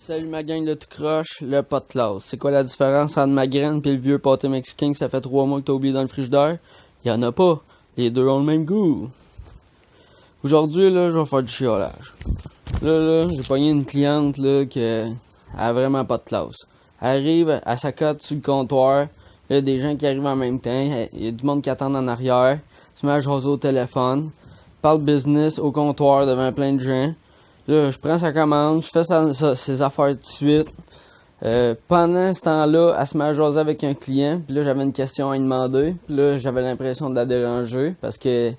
Salut ma gang de tout croche, le pot de classe. C'est quoi la différence entre ma graine et le vieux pâté mexicain que ça fait 3 mois que t'as oublié dans le frigidaire? Y'en a pas. Les deux ont le même goût. Aujourd'hui, là, je vais faire du chiolage. Là, j'ai pogné une cliente, là, qui a vraiment pas de classe. Elle arrive, elle s'accote sur le comptoir. Là, des gens qui arrivent en même temps. Il y a du monde qui attend en arrière. Se met à jaser au téléphone. Parle business au comptoir devant plein de gens. Là, je prends sa commande, je fais ses affaires tout de suite. Pendant ce temps-là, elle se met à jaser avec un client. Puis là, j'avais une question à lui demander. Puis là, j'avais l'impression de la déranger parce qu'elle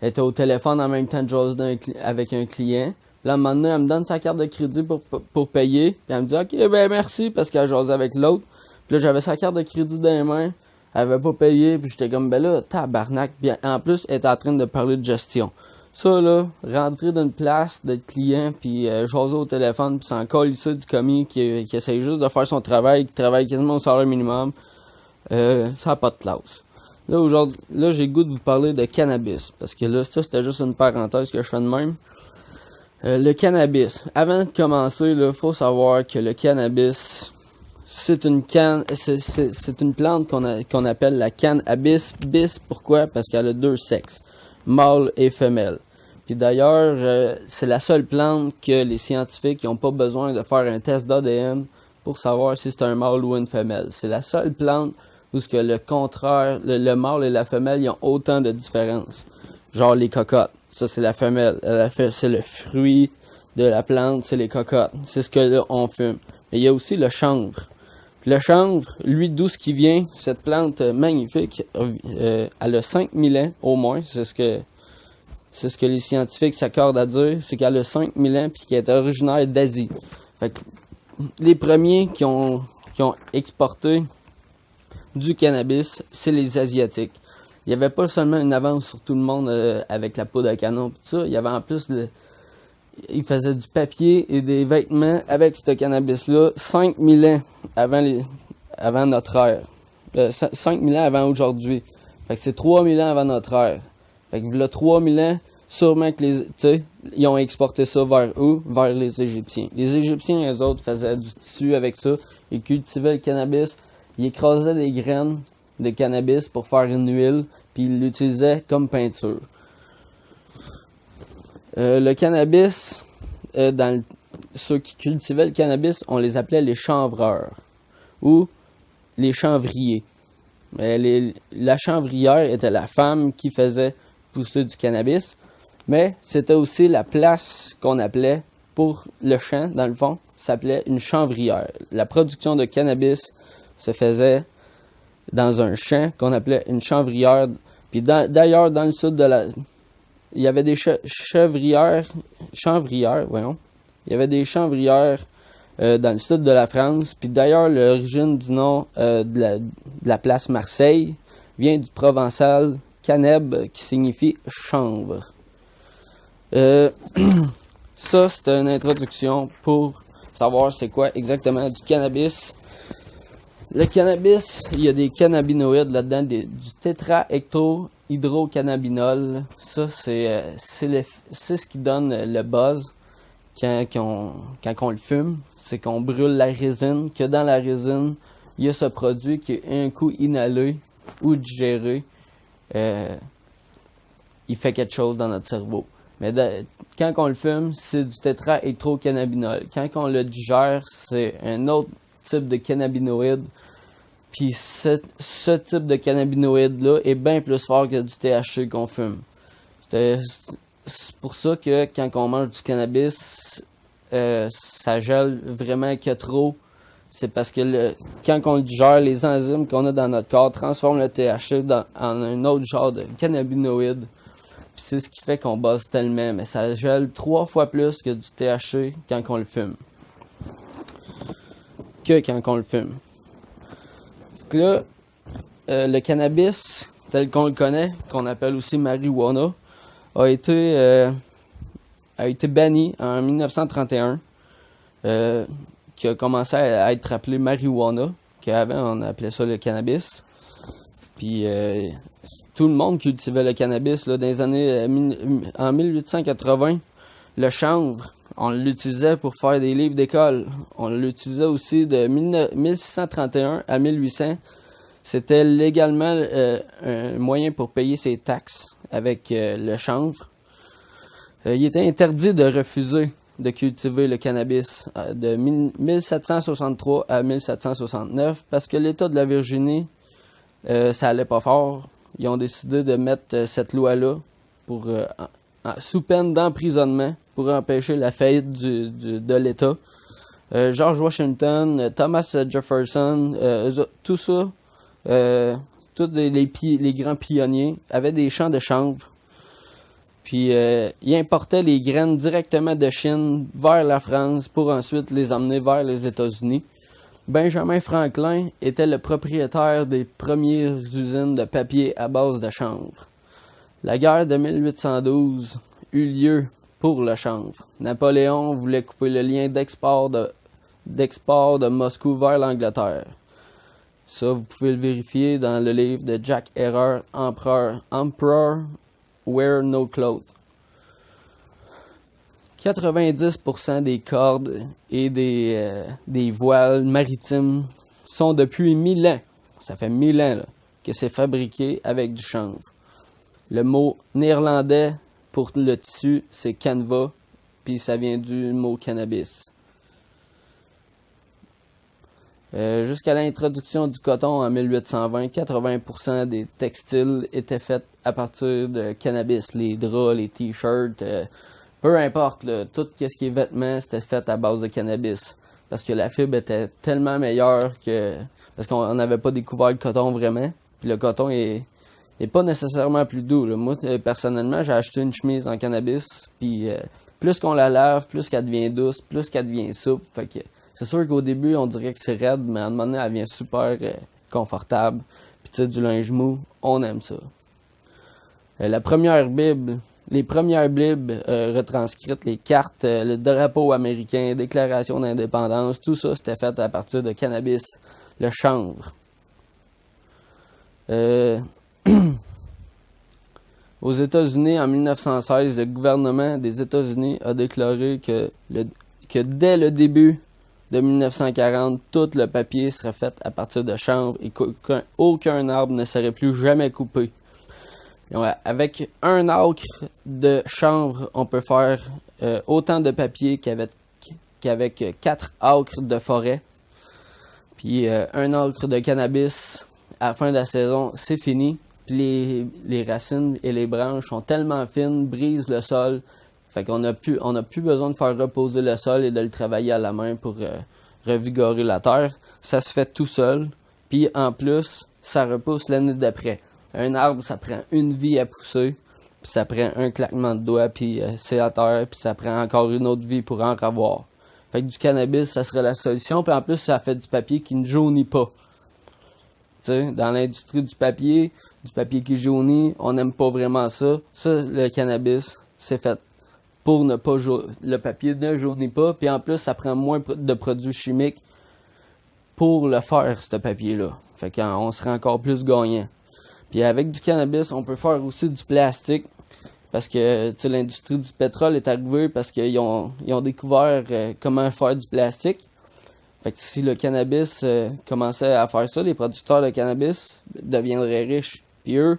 était au téléphone en même temps de jaser avec un client. Puis là, à un moment donné, elle me donne sa carte de crédit pour payer. Puis elle me dit « Ok, ben merci » parce qu'elle jasait avec l'autre. Puis là, j'avais sa carte de crédit dans les mains. Elle avait pas payé. Puis j'étais comme « Ben là, tabarnak ». Puis en plus, elle était en train de parler de gestion. Ça, là, rentrer d'une place d'être client, puis jaser au téléphone, puis s'en coller ça du commis qui essaye juste de faire son travail, qui travaille quasiment au salaire minimum, ça n'a pas de classe. Là, aujourd'hui, là, j'ai le goût de vous parler de cannabis, parce que là, ça, c'était juste une parenthèse que je fais de même. Le cannabis. Avant de commencer, là, faut savoir que le cannabis, c'est une plante qu'on appelle la cannabis. Bis, pourquoi? Parce qu'elle a 2 sexes. Mâle et femelle. Puis d'ailleurs, c'est la seule plante que les scientifiques n'ont pas besoin de faire un test d'ADN pour savoir si c'est un mâle ou une femelle. C'est la seule plante où ce que le contraire, le mâle et la femelle, ils ont autant de différences. Genre les cocottes, ça c'est la femelle. C'est le fruit de la plante, c'est les cocottes. C'est ce que là, on fume. Mais il y a aussi le chanvre. Le chanvre, lui, d'où ce qui vient, cette plante magnifique, elle a 5000 ans au moins, c'est ce que les scientifiques s'accordent à dire, c'est qu'elle a 5000 ans puis qu'elle est originaire d'Asie. Fait que les premiers qui ont exporté du cannabis, c'est les Asiatiques. Il y avait pas seulement une avance sur tout le monde avec la poudre à canon et tout ça, il y avait en plus ils faisaient du papier et des vêtements avec ce cannabis-là 5000 ans avant notre ère. 5000 ans avant aujourd'hui. Fait que c'est 3000 ans avant notre ère. Fait que là, 3000 ans, sûrement que ils ont exporté ça vers où? Vers les Égyptiens. Les Égyptiens, eux autres, faisaient du tissu avec ça. Ils cultivaient le cannabis. Ils écrasaient des graines de cannabis pour faire une huile. Puis ils l'utilisaient comme peinture. Le cannabis, ceux qui cultivaient le cannabis, on les appelait les chanvreurs ou les chanvriers. La chanvrière était la femme qui faisait pousser du cannabis, mais c'était aussi la place qu'on appelait pour le champ, dans le fond, s'appelait une chanvrière. La production de cannabis se faisait dans un champ qu'on appelait une chanvrière. Puis d'ailleurs, dans le sud il y avait des chanvrières, voyons. Il y avait des chanvrières dans le sud de la France. Puis d'ailleurs, l'origine du nom de la place Marseille vient du provençal caneb, qui signifie chanvre. Ça, c'était une introduction pour savoir c'est quoi exactement du cannabis. Le cannabis, il y a des cannabinoïdes là-dedans, du tétrahydrocannabinol. Ça, c'est ce qui donne le buzz quand on le fume. C'est qu'on brûle la résine, que dans la résine, il y a ce produit qui, un coup inhalé ou digéré, il fait quelque chose dans notre cerveau. Mais quand on le fume, c'est du tétrahydrocannabinol. Quand on le digère, c'est un autre type de cannabinoïde. Puis ce type de cannabinoïde-là est bien plus fort que du THC qu'on fume. C'est pour ça que quand on mange du cannabis, ça gèle vraiment que trop. C'est parce que quand on le digère, les enzymes qu'on a dans notre corps transforment le THC en un autre genre de cannabinoïde. Puis c'est ce qui fait qu'on buzz tellement. Mais ça gèle 3 fois plus que du THC quand on le fume. Donc là, le cannabis, tel qu'on le connaît, qu'on appelle aussi marijuana, a été banni en 1931, qui a commencé à être appelé marijuana, qu'avant on appelait ça le cannabis. Puis tout le monde cultivait le cannabis là, dans les années en 1880. Le chanvre, On l'utilisait pour faire des livres d'école. On l'utilisait aussi de 1631 à 1800. C'était légalement un moyen pour payer ses taxes avec le chanvre. Il était interdit de refuser de cultiver le cannabis de 1763 à 1769 parce que l'État de la Virginie, ça allait pas fort. Ils ont décidé de mettre cette loi-là pour sous peine d'emprisonnement pour empêcher la faillite de l'État. George Washington, Thomas Jefferson, tout ça, tous les grands pionniers avaient des champs de chanvre. Puis ils importaient les graines directement de Chine vers la France pour ensuite les emmener vers les États-Unis. Benjamin Franklin était le propriétaire des premières usines de papier à base de chanvre. La guerre de 1812 eut lieu pour le chanvre. Napoléon voulait couper le lien d'export de Moscou vers l'Angleterre. Ça, vous pouvez le vérifier dans le livre de Jack Herer, Emperor Wear No Clothes. 90% des cordes et des voiles maritimes sont depuis 1000 ans. Ça fait 1000 ans là, que c'est fabriqué avec du chanvre. Le mot néerlandais pour le tissu, c'est canva, puis ça vient du mot cannabis. Jusqu'à l'introduction du coton en 1820, 80% des textiles étaient faits à partir de cannabis. Les draps, les t-shirts, peu importe, là, tout ce qui est vêtements, c'était fait à base de cannabis. Parce que la fibre était tellement meilleure que... Parce qu'on n'avait pas découvert le coton vraiment. Puis le coton est pas nécessairement plus doux. Là. Moi, personnellement, j'ai acheté une chemise en cannabis. Puis plus qu'on la lave, plus qu'elle devient douce, plus qu'elle devient souple. Fait que c'est sûr qu'au début, on dirait que c'est raide, mais à un moment donné, elle devient super confortable. Puis tu sais, du linge mou, on aime ça. Les premières Bibles retranscrites, les cartes, le drapeau américain, déclaration d'indépendance, tout ça, c'était fait à partir de cannabis, le chanvre. Aux États-Unis, en 1916, le gouvernement des États-Unis a déclaré que dès le début de 1940, tout le papier serait fait à partir de chanvre et qu'aucun arbre ne serait plus jamais coupé. Avec un acre de chanvre, on peut faire autant de papier qu'avec 4 acres de forêt. Puis un acre de cannabis, à la fin de la saison, c'est fini. Puis les racines et les branches sont tellement fines, brisent le sol. Fait qu'on n'a plus besoin de faire reposer le sol et de le travailler à la main pour revigorer la terre. Ça se fait tout seul. Puis en plus, ça repousse l'année d'après. Un arbre, ça prend une vie à pousser, puis ça prend un claquement de doigts, puis c'est à terre, puis ça prend encore une autre vie pour en avoir. Fait que du cannabis, ça serait la solution, puis en plus, ça fait du papier qui ne jaunit pas. Tu sais, dans l'industrie du papier qui jaunit, on n'aime pas vraiment ça. Ça, le cannabis, c'est fait pour ne pas le papier ne jaunit pas, puis en plus, ça prend moins de produits chimiques pour le faire, ce papier-là. Fait qu'on serait encore plus gagnant. Puis avec du cannabis, on peut faire aussi du plastique. Parce que l'industrie du pétrole est arrivée parce qu'ils ont découvert comment faire du plastique. Fait que si le cannabis commençait à faire ça, les producteurs de cannabis deviendraient riches. Puis eux,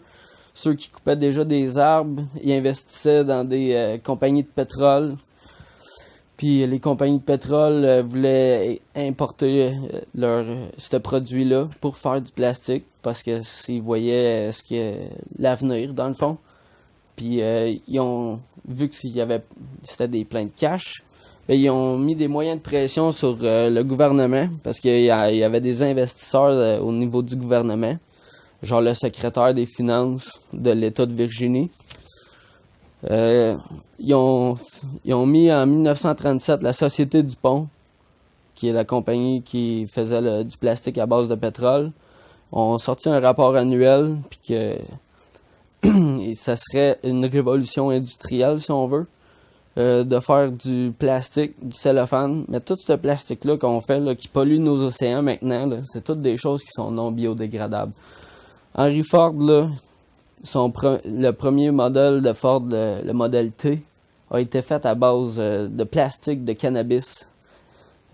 ceux qui coupaient déjà des arbres, ils investissaient dans des compagnies de pétrole. Puis les compagnies de pétrole voulaient importer ce produit-là pour faire du plastique parce que s'ils voyaient l'avenir dans le fond. Puis ils ont vu que c'était des pleins de cash, ils ont mis des moyens de pression sur le gouvernement parce qu'il y avait des investisseurs au niveau du gouvernement, genre le secrétaire des finances de l'État de Virginie. Ils ont mis en 1937 la Société du Pont, qui est la compagnie qui faisait du plastique à base de pétrole. Ont sorti un rapport annuel, puis que ça serait une révolution industrielle, si on veut, de faire du plastique, du cellophane. Mais tout ce plastique-là qu'on fait, là, qui pollue nos océans maintenant, là, c'est toutes des choses qui sont non biodégradables. Henry Ford, là, le premier modèle de Ford, le modèle T, a été faite à base de plastique de cannabis.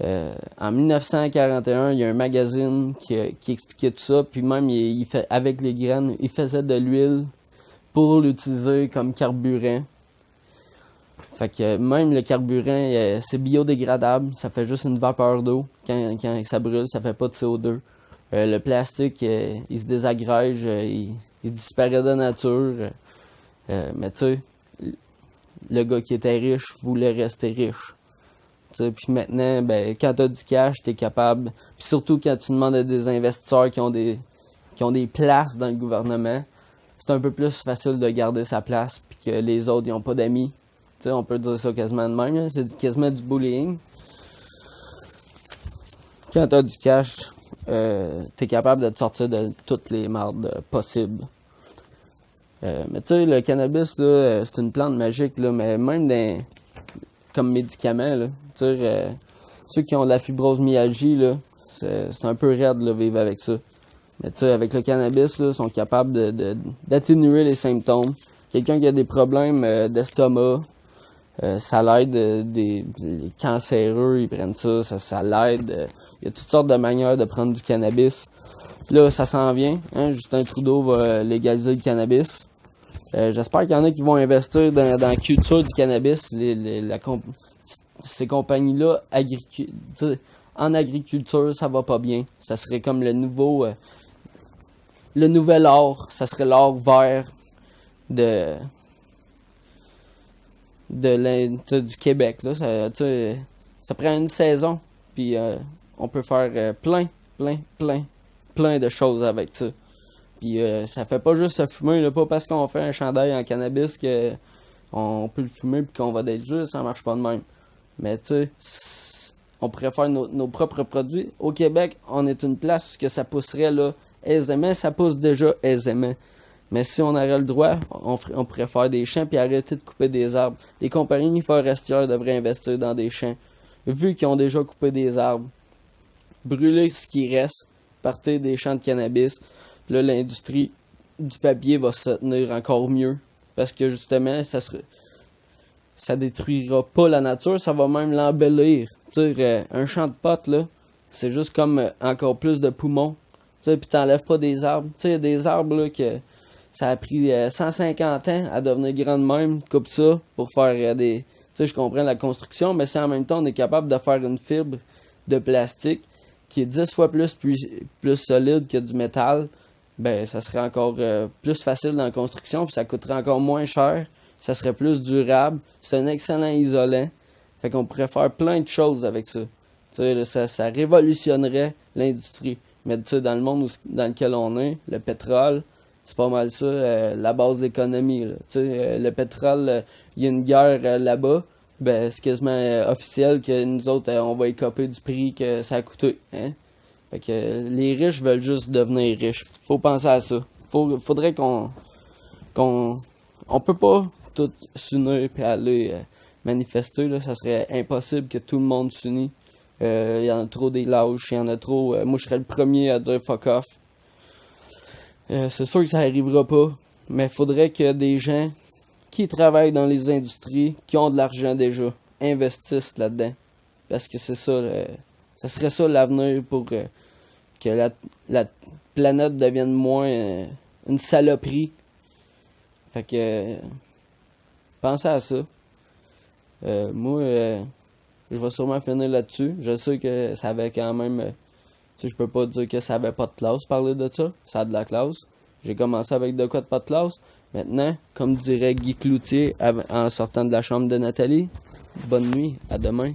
En 1941, il y a un magazine qui expliquait tout ça, puis même il fait, avec les graines, il faisait de l'huile pour l'utiliser comme carburant. Fait que même le carburant, c'est biodégradable, ça fait juste une vapeur d'eau. Quand ça brûle, ça fait pas de CO2. Le plastique, il se désagrège, il disparaît de la nature. Mais tu sais, le gars qui était riche voulait rester riche. Puis maintenant, ben, quand tu as du cash, tu es capable. Puis surtout quand tu demandes à des investisseurs qui ont des places dans le gouvernement, c'est un peu plus facile de garder sa place puis que les autres, ils n'ont pas d'amis. T'sais, on peut dire ça quasiment de même, hein? C'est quasiment du bullying. Quand tu as du cash, tu es capable de te sortir de toutes les mardes possibles. Mais tu sais, le cannabis, là, c'est une plante magique, là, mais même comme médicament, là, ceux qui ont de la fibromyalgie, là, c'est un peu raide de vivre avec ça. Mais tu sais, avec le cannabis, là, ils sont capables d'atténuer les symptômes. Quelqu'un qui a des problèmes d'estomac, ça l'aide, les cancéreux, ils prennent ça l'aide. Il y a toutes sortes de manières de prendre du cannabis. Là, ça s'en vient, hein, Justin Trudeau va légaliser le cannabis. J'espère qu'il y en a qui vont investir dans la culture du cannabis. Ces compagnies-là, en agriculture, ça va pas bien. Ça serait comme le nouvel or. Ça serait l'or vert du Québec. Là. Ça prend une saison. Puis on peut faire plein de choses avec ça. Puis ça fait pas juste se fumer, là, pas parce qu'on fait un chandail en cannabis que on peut le fumer puis qu'on va d'être juste, ça marche pas de même. Mais tu sais, on pourrait faire nos propres produits. Au Québec, on est une place où ça pousserait là aisément, ça pousse déjà aisément. Mais si on aurait le droit, on pourrait faire des champs puis arrêter de couper des arbres. Les compagnies forestières devraient investir dans des champs. Vu qu'ils ont déjà coupé des arbres, brûler ce qui reste, partir des champs de cannabis. Là, l'industrie du papier va se tenir encore mieux. Parce que justement, ça détruira pas la nature, ça va même l'embellir. Tu sais, un champ de potes, là, c'est juste comme encore plus de poumons. Tu sais, puis t'enlèves pas des arbres. Tu sais, il y a des arbres, là, que ça a pris 150 ans à devenir grand de même. Coupe ça pour faire des... Tu sais, je comprends la construction, mais si en même temps on est capable de faire une fibre de plastique qui est 10 fois plus solide que du métal, ben ça serait encore plus facile dans la construction, puis ça coûterait encore moins cher, ça serait plus durable, c'est un excellent isolant, fait qu'on pourrait faire plein de choses avec ça. Tu sais, ça révolutionnerait l'industrie. Mais tu sais, dans le monde dans lequel on est, le pétrole, c'est pas mal ça, la base de l'économie. Tu sais, le pétrole, il y a une guerre là-bas, ben c'est quasiment officiel que nous autres, on va écoper du prix que ça a coûté. Hein? Fait que les riches veulent juste devenir riches. Faut penser à ça. Faudrait qu'on peut pas tout s'unir et aller manifester. Là. Ça serait impossible que tout le monde s'unisse. Il y en a trop des lâches, il y en a trop. Moi, je serais le premier à dire fuck off. C'est sûr que ça arrivera pas. Mais faudrait que des gens qui travaillent dans les industries, qui ont de l'argent déjà, investissent là-dedans. Parce que c'est ça, ça serait ça l'avenir pour que la planète devienne moins une saloperie. Fait que pensez à ça. Moi, je vais sûrement finir là-dessus. Je sais que ça avait quand même... tu sais, je peux pas dire que ça avait pas de classe parler de ça. Ça a de la classe. J'ai commencé avec de quoi de pas de classe. Maintenant, comme dirait Guy Cloutier en sortant de la chambre de Nathalie, bonne nuit, à demain.